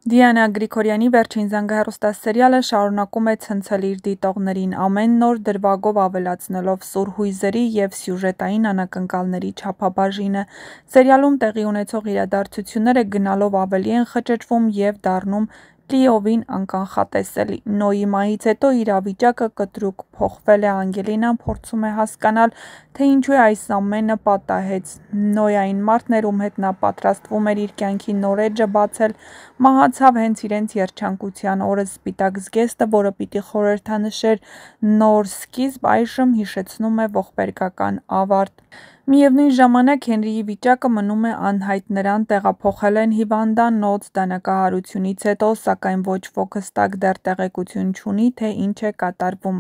Դիանա Գրիգորյանի վերջին զանգը հեռուստասերիալը շարունակում է ցնցել իր դիտողներին, ամեն նոր դրվագով ավելացնելով սուր հույզերի և սյուժետային անակնկալների չափաբաժինը։ Սերիալում տեղի ունեցող իրադարձությունները գնալով ավելի են խճճվում և դառնում լիովին անկանխատեսելի։ Նոյի մահից հետո իրավիճակը կտրուկ փոխվել է, Անգելինան փորձում է հասկանալ, թե ինչու է այս ամենը պատահեց։ Նոյային մարդն էր, ում հետ նա պատրաստվում էր իր կյանքի նոր էջը բացել, մահացավ հենց իրենց երջանկության օրը։ Սպիտակ զգեստը, որը պիտի խորհրդանշեր նոր սկիզբ, այժմ հիշեցնում է ողբերգական ավարտ։ Միևնույն ժամանակ Հենրիի վիճակը մնում է անհայտ, նրան տեղափոխել են հիվանդանոց դանակահարությունից հետո, սակայն ոչ ոք հստակ դեռ տեղեկություն չունի, թե ինչ է կատարվում։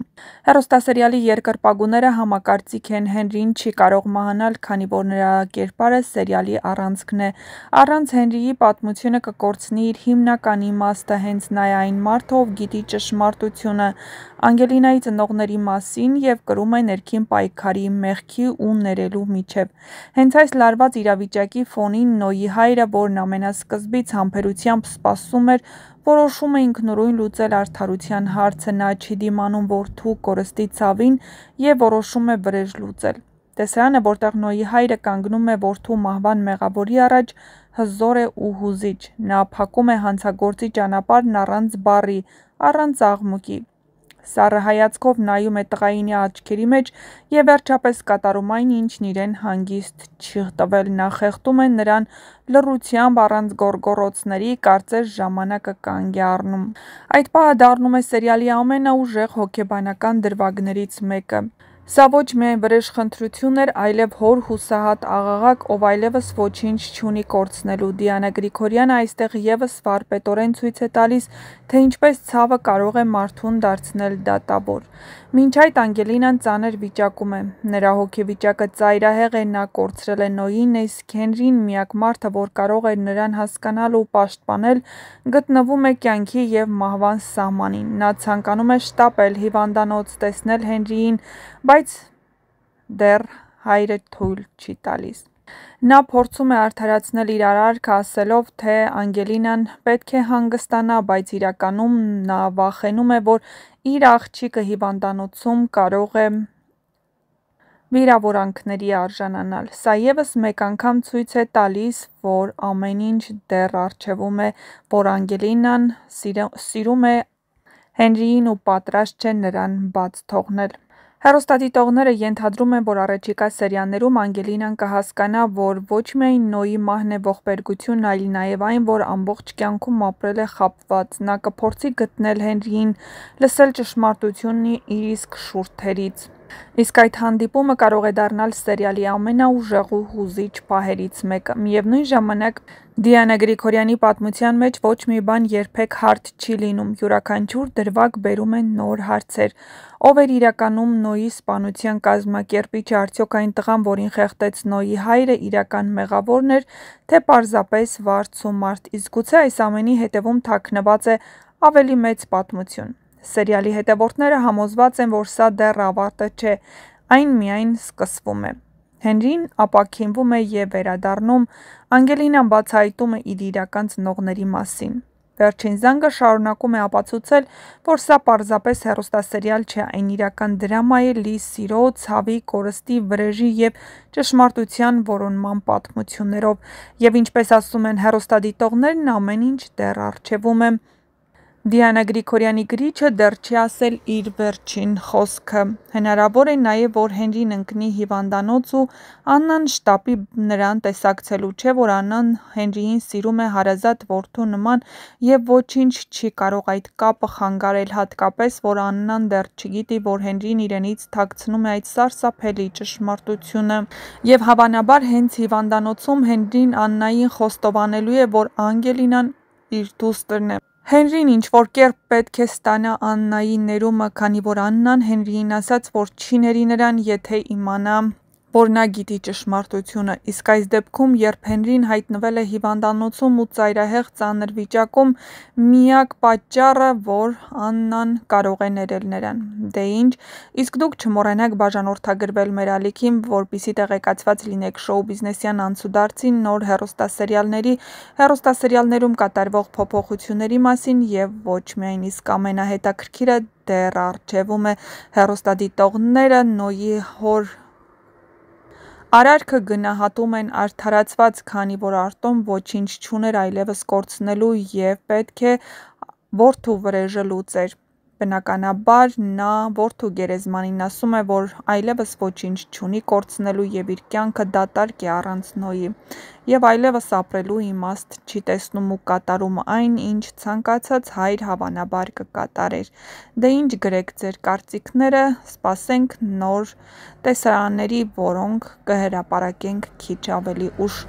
Հեռուստասերիալի երկրպագուները համակարծիք են, Հենրին չի կարող մահանալ, քանի որ նրա կերպարը սերիալի առանցքն է։ Առանց Հենրիի պատմությունը կկորցնի իր հիմնական իմաստը, հենց նա է այն մարդը, ով գիտի ճշմարտությունը Անգելինայի ծնողների մասին և կրում է ներքին պայքարի, մեղքի ու ներելու միջև։ Հենց այս լարված իրավիճակի ֆոնին Նոյի հայրը, որն ամենասկզբից համբերությամբ սպասում էր, որոշում է ինքնուրույն լուծել արդարության հարցը։ Նա չի դիմանում որդու կորստի ցավին և որոշում է վրեժ լուծել։ Տեսարանը, որտեղ Նոյի հայրը կանգնում է որդու մահվան մեղավորի առաջ, հզոր է ու հուզիչ։ Նա փակում է հանցագործի ճանապարհն առանց բառի, առանց աղմուկի։ Սառը հայացքով նայում է տղայինի աչքերի մեջ և վերջապես կատարում այն, ինչն իրեն հանգիստ չի տվել։ Նա խեղդում է նրան լռությամբ, առանց գոռգոռոցների, կարծես ժամանակը կանգ է առնում։ Այդ պահը դառնում է սերիալի ամենաուժեղ հոգեբանական դրվագներից մեկը։ Սա ոչ միայն վրեժխնդրություն էր, այլև հոր հուսահատ աղաղակ, ով այլևս ոչինչ չունի կորցնելու։ Դիանա Գրիգորյանը այստեղ ևս վարպետորեն ցույց է տալիս, թե ինչպես ցավը կարող է մարդուն դարձնել դատավոր։ Մինչ այդ Անգելինան ծանր վիճակում է։ Նրա հոգեվիճակը ծայրահեղ է, նա կորցրել է Նոյին, իսկ Հենրին, միակ մարդը, որ կարող էր նրան հասկանալ ու պաշտպանել, գտնվում է կյանքի և մահվան սահմանին։ Նա ցանկանում է շտապել հիվանդանոց, տեսնել Հենրիին, բայց դեռ հայրը թույլ չի տալիս։ Նա փորձում է արդարացնել իր արարքը, ասելով, թե Անգելինան պետք է հանգստանա, բայց իրականում նա վախենում է, որ իր աղջիկը հիվանդանոցում կարող է վիրավորանքների արժանանալ։ Սա ևս մեկ անգամ ցույց է տալիս, որ ամեն ինչ դեռ առջևում է, որ Անգելինան սիրում է Հենրիին ու պատրաստ չէ նրան բաց թողնել։ Հեռուստադիտողները ենթադրում են, որ առաջիկա սերիաներում Անգելինան կհասկանա, որ ոչ միայն Նոյի մահն է ողբերգություն, այլ նաև այն, որ ամբողջ կյանքում ապրել է խաբված։ Նա կփորձի գտնել Հենրիին, լսել ճշմարտությունն իր իսկ շուրթերից։ Իսկ այդ հանդիպումը կարող է դառնալ սերիալի ամենաուժեղ ու հուզիչ պահերից մեկը։ Միևնույն ժամանակ, Դիանա Գրիգորյանի պատմության մեջ ոչ մի բան երբեք հարթ չի լինում։ Յուրաքանչյուր դրվագ բերում է նոր հարցեր։ Ով էր իրականում Նոյի սպանության կազմակերպիչը, արդյոք այն տղան, որին խեղդեց Նոյի հայրը, իրական մեղավորն էր, թե պարզապես վարձ ու մարդ, իսկ գուցե այս ամենի հետևում թաքնված է ավելի մեծ պատմություն։ Սերիալի հետևորդները համոզված են, որ սա դեռ ավարտը չէ, այն միայն սկսվում է։ Հենրին ապաքինվում է և վերադառնում, Անգելինան բացահայտում է իր իրական ծնողների մասին։ Վերջին զանգը շարունակում է ապացուցել, որ սա պարզապես հեռուստասերիալ չէ, այն իրական դրամա է՝ լի սիրո, ցավի, կորստի, վրեժի և ճշմարտության որոնման պատմություններով։ Եվ ինչպես ասում են հեռուստադիտողներն, ամեն ինչ դեռ առջևում է։ Դիանա Գրիգորյանի գրիչը դեռ չի ասել իր վերջին խոսքը։ Հնարավոր է նաև, որ Հենրին ընկնի հիվանդանոց ու Աննան շտապի նրան տեսակցելու, չէ՞ որ Աննան Հենրիին սիրում է հարազատ որդու նման և ոչինչ չի կարող այդ կապը խանգարել, հատկապես, որ Աննան դեռ չգիտի, որ Հենրին իրենից թաքցնում է այդ սարսափելի ճշմարտությունը։ Եվ հավանաբար հենց հիվանդանոցում Հենրին Աննային խոստովանելու է, որ Անգելինան իր դուստրն է։ Հենրին ինչ-որ կերպ պետք է ստանա Աննայի ներումը, քանի որ Աննան Հենրիին ասաց, որ չի ների նրան, եթե իմանա, որ նա գիտի ճշմարտությունը, իսկ այս դեպքում, երբ Հենրին հայտնվել է հիվանդանոցում ու ծայրահեղ ծանր վիճակում, միակ պատճառը, որ Աննան կարող է ներել նրան: Դե ինչ, իսկ դուք չմոռանաք բաժանորդագրվել մեր ալիքին, որպեսզի տեղեկացված լինեք շոու բիզնեսյան անցուդարձի, նոր հեռուստասերիալների, հեռուստասերիալներում կատարվող փոփոխությունների մասին և ոչ միայն, իսկ ամենահետաքրքիրը դեռ առջևում է: Հեռուստադիտողները Նոյի հոր արարքը գնահատում են արդարացված, քանի որ Արտոն ոչինչ չուներ այլևս կորցնելու և պետք է որդու վրեժը լուծեր: Բնականաբար, նա որդու գերեզմանին ասում է, որ այլևս ոչինչ չունի կորցնելու և իր կյանքը դատարկ է առանց Նոյի, և այլևս ապրելու իմաստ չի տեսնում ու կատարում այն, ինչ ցանկացած հայր հավանաբար կկատարեր: Դե ինչ գրեք ձեր կարծիքները, սպասենք նոր տեսարանների, որոնք կհրապարակենք քիչ ավելի ուշ: